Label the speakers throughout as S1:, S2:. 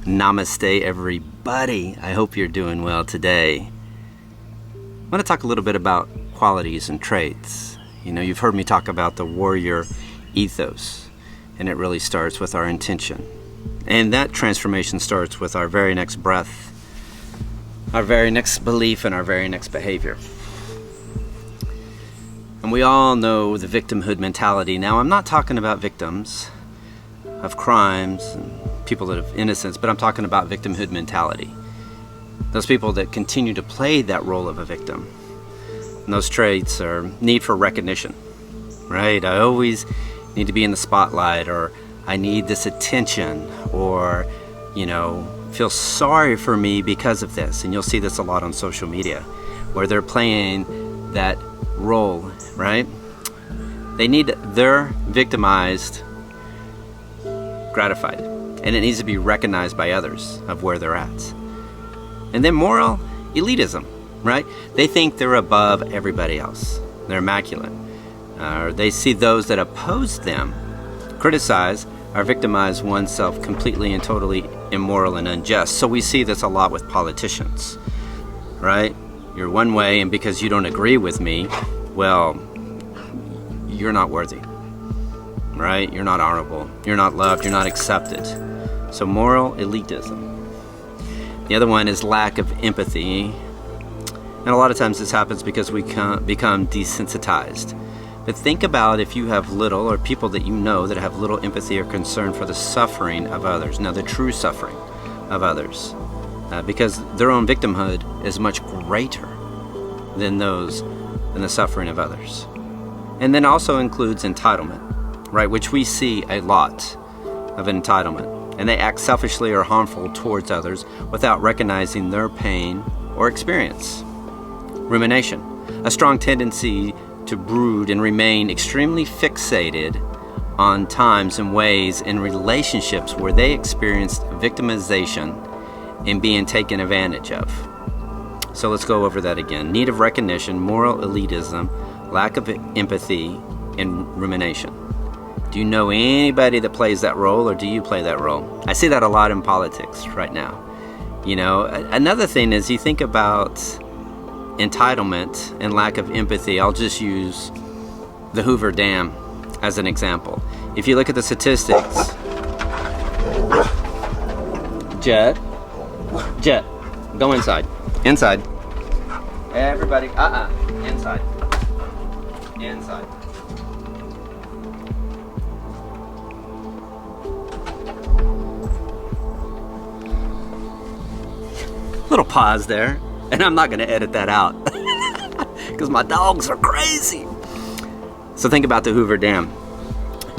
S1: Namaste, everybody. I hope you're doing well today. I want to talk a little bit about qualities and traits. You know, you've heard me talk about the warrior ethos, and it really starts with our intention. And that transformation starts with our very next breath, our very next belief, and our very next behavior. And we all know the victimhood mentality. Now, I'm not talking about victims of crimes and people that have innocence, but I'm talking about victimhood mentality. Those people that continue to play that role of a victim. And those traits are need for recognition, right? I always need to be in the spotlight, or I need this attention, or, feel sorry for me because of this. And you'll see this a lot on social media, where they're playing that role, right? They need their victimized gratified, and it needs to be recognized by others of where they're at. And then moral elitism, right? They think they're above everybody else. They're immaculate. They see those that oppose them, criticize, or victimize oneself completely and totally immoral and unjust. So we see this a lot with politicians, right? You're one way, and because you don't agree with me, well, you're not worthy. Right? You're not honorable. You're not loved. You're not accepted. So moral elitism. The other one is lack of empathy. And a lot of times this happens because we become desensitized. But think about if you have little, or people that you know that have little empathy or concern for the suffering of others. Now, the true suffering of others. Because their own victimhood is much greater than the suffering of others. And then also includes entitlement. Right, which we see a lot of entitlement, and they act selfishly or harmful towards others without recognizing their pain or experience. Rumination, a strong tendency to brood and remain extremely fixated on times and ways in relationships where they experienced victimization and being taken advantage of. So let's go over that again. Need of recognition, moral elitism, lack of empathy, and rumination. Do you know anybody that plays that role, or do you play that role? I see that a lot in politics right now. Another thing is you think about entitlement and lack of empathy. I'll just use the Hoover Dam as an example. If you look at the statistics, Jet, go inside. Inside. Everybody, inside. Inside. Little pause there, and I'm not going to edit that out because my dogs are crazy. So think about the Hoover Dam.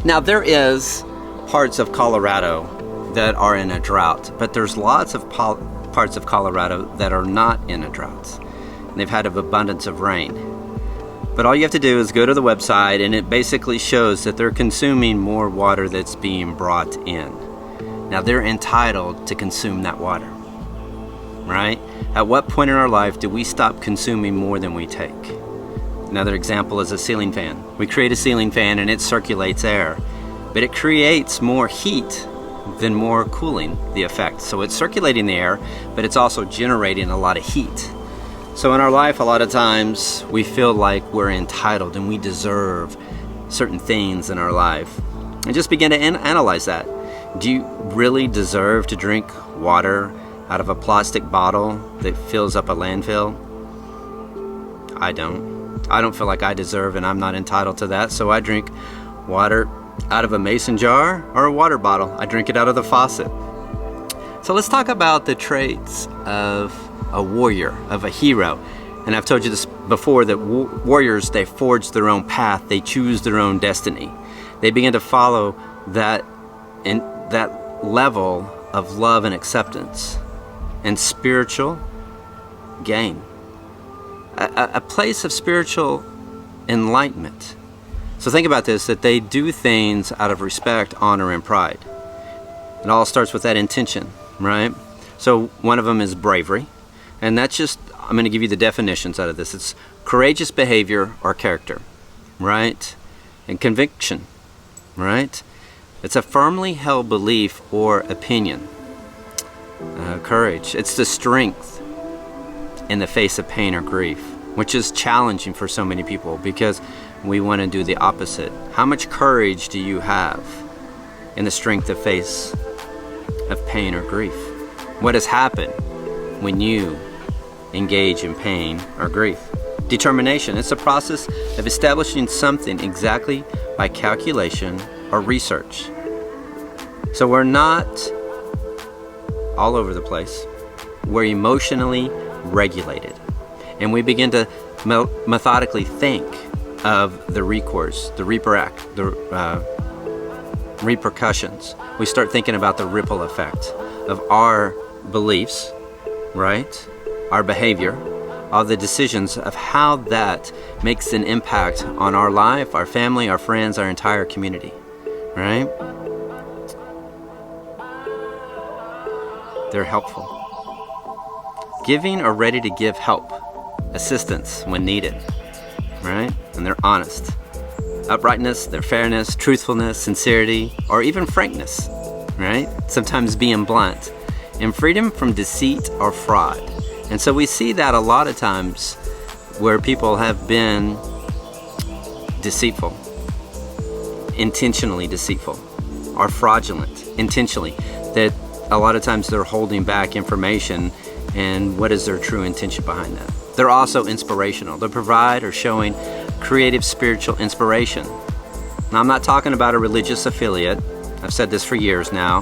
S1: Now, there is parts of Colorado that are in a drought, but there's lots of parts of Colorado that are not in a drought. And they've had an abundance of rain. But all you have to do is go to the website, and it basically shows that they're consuming more water that's being brought in. Now, they're entitled to consume that water. Right? At what point in our life do we stop consuming more than we take? Another example is a ceiling fan. We create a ceiling fan and it circulates air, but it creates more heat than more cooling the effect. So it's circulating the air, but it's also generating a lot of heat. So in our life, a lot of times we feel like we're entitled and we deserve certain things in our life. And just begin to analyze that. Do you really deserve to drink water out of a plastic bottle that fills up a landfill? I don't feel like I deserve, and I'm not entitled to that. So I drink water out of a mason jar or a water bottle. I drink it out of the faucet. So let's talk about the traits of a warrior, of a hero. And I've told you this before, that warriors, they forge their own path. They choose their own destiny. They begin to follow that level of love and acceptance and spiritual gain, a place of spiritual enlightenment. So think about this, that they do things out of respect, honor, and pride. It all starts with that intention, right? So one of them is bravery, and that's just, I'm going to give you the definitions out of this. It's courageous behavior or character, right? And conviction, right? It's a firmly held belief or opinion. courage. It's the strength in the face of pain or grief, which is challenging for so many people because we want to do the opposite. How much courage do you have in the strength of face of pain or grief? What has happened when you engage in pain or grief? Determination. It's a process of establishing something exactly by calculation or research. So we're not all over the place. We're emotionally regulated. And we begin to methodically think of the recourse, the repercussions. We start thinking about the ripple effect of our beliefs, right? Our behavior, all the decisions of how that makes an impact on our life, our family, our friends, our entire community, right? They're helpful. Giving or ready to give help, assistance when needed, right? And they're honest. Uprightness, their fairness, truthfulness, sincerity, or even frankness, right? Sometimes being blunt. And freedom from deceit or fraud. And so we see that a lot of times where people have been deceitful, intentionally deceitful, or fraudulent, intentionally, that a lot of times they're holding back information, and what is their true intention behind that? They're also inspirational. They provide or showing creative spiritual inspiration. Now, I'm not talking about a religious affiliate. I've said this for years now,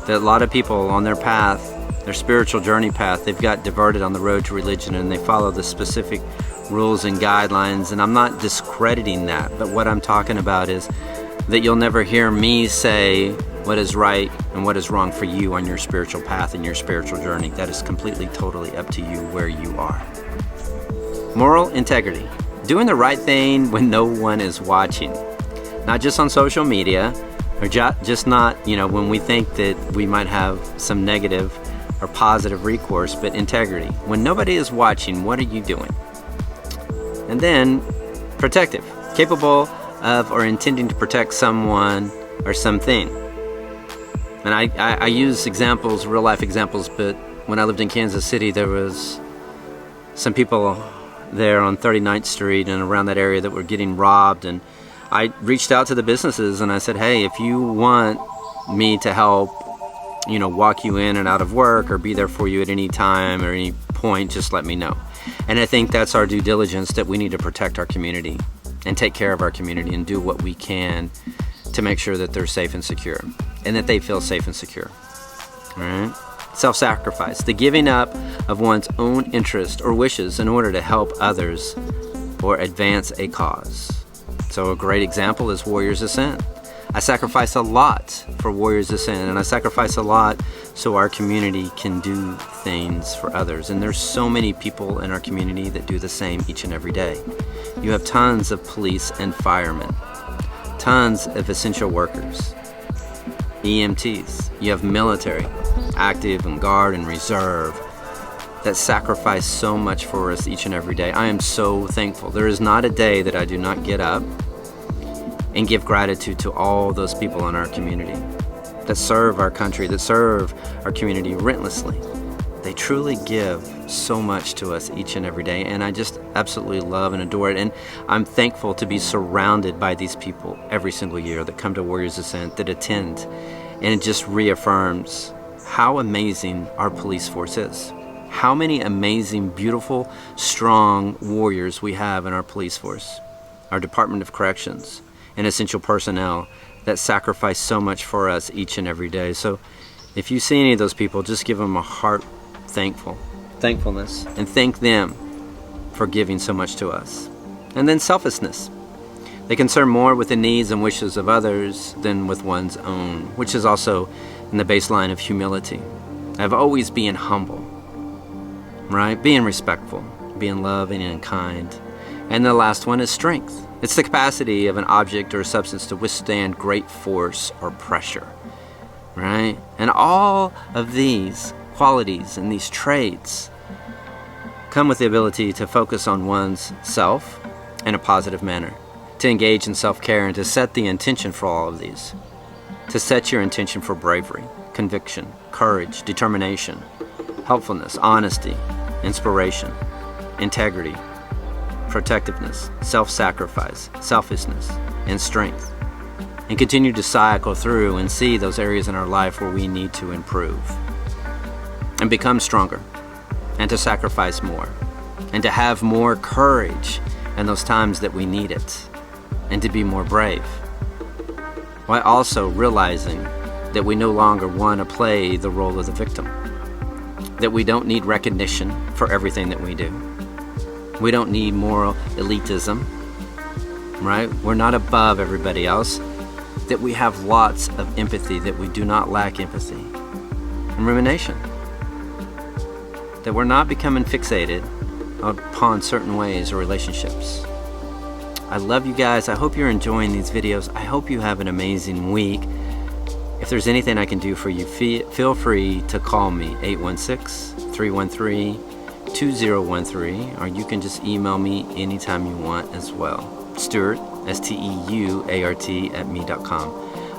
S1: that a lot of people on their path, their spiritual journey path, they've got diverted on the road to religion and they follow the specific rules and guidelines, and I'm not discrediting that, but what I'm talking about is that you'll never hear me say what is right and what is wrong for you on your spiritual path and your spiritual journey. That is completely, totally up to you where you are. Moral integrity. Doing the right thing when no one is watching. Not just on social media, or just not, when we think that we might have some negative or positive recourse, but integrity. When nobody is watching, what are you doing? And then, protective. Capable of or intending to protect someone or something. And I use examples, real life examples, but when I lived in Kansas City, there was some people there on 39th Street and around that area that were getting robbed, and I reached out to the businesses and I said, hey, if you want me to help, walk you in and out of work or be there for you at any time or any point, just let me know. And I think that's our due diligence, that we need to protect our community and take care of our community and do what we can to make sure that they're safe and secure and that they feel safe and secure. All right? Self-sacrifice, the giving up of one's own interest or wishes in order to help others or advance a cause. So a great example is Warriors Ascent. I sacrifice a lot for Warriors Ascent, and I sacrifice a lot so our community can do things for others. And there's so many people in our community that do the same each and every day. You have tons of police and firemen, tons of essential workers, EMTs. You have military, active and guard and reserve, that sacrifice so much for us each and every day. I am so thankful. There is not a day that I do not get up and give gratitude to all those people in our community that serve our country, that serve our community relentlessly. They truly give so much to us each and every day, and I just absolutely love and adore it. And I'm thankful to be surrounded by these people every single year that come to Warriors Ascent, that attend, and it just reaffirms how amazing our police force is. How many amazing, beautiful, strong warriors we have in our police force, our Department of Corrections, and essential personnel that sacrifice so much for us each and every day. So if you see any of those people, just give them a heart thankfulness, and thank them for giving so much to us. And then selflessness. They concern more with the needs and wishes of others than with one's own, which is also in the baseline of humility, of always being humble, right? Being respectful, being loving and kind. And the last one is strength. It's the capacity of an object or a substance to withstand great force or pressure, right? And all of these qualities and these traits come with the ability to focus on one's self in a positive manner, to engage in self-care and to set the intention for all of these, to set your intention for bravery, conviction, courage, determination, helpfulness, honesty, inspiration, integrity, protectiveness, self-sacrifice, selflessness, and strength. And continue to cycle through and see those areas in our life where we need to improve and become stronger, and to sacrifice more, and to have more courage in those times that we need it, and to be more brave, while also realizing that we no longer want to play the role of the victim, that we don't need recognition for everything that we do. We don't need moral elitism, right? We're not above everybody else, that we have lots of empathy, that we do not lack empathy. And rumination, that we're not becoming fixated upon certain ways or relationships. I love you guys. I hope you're enjoying these videos. I hope you have an amazing week. If there's anything I can do for you, feel free to call me, 816-313-2013, or you can just email me anytime you want as well. Stuart, Steuart @me.com.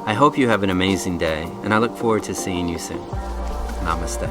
S1: I hope you have an amazing day, and I look forward to seeing you soon. Namaste.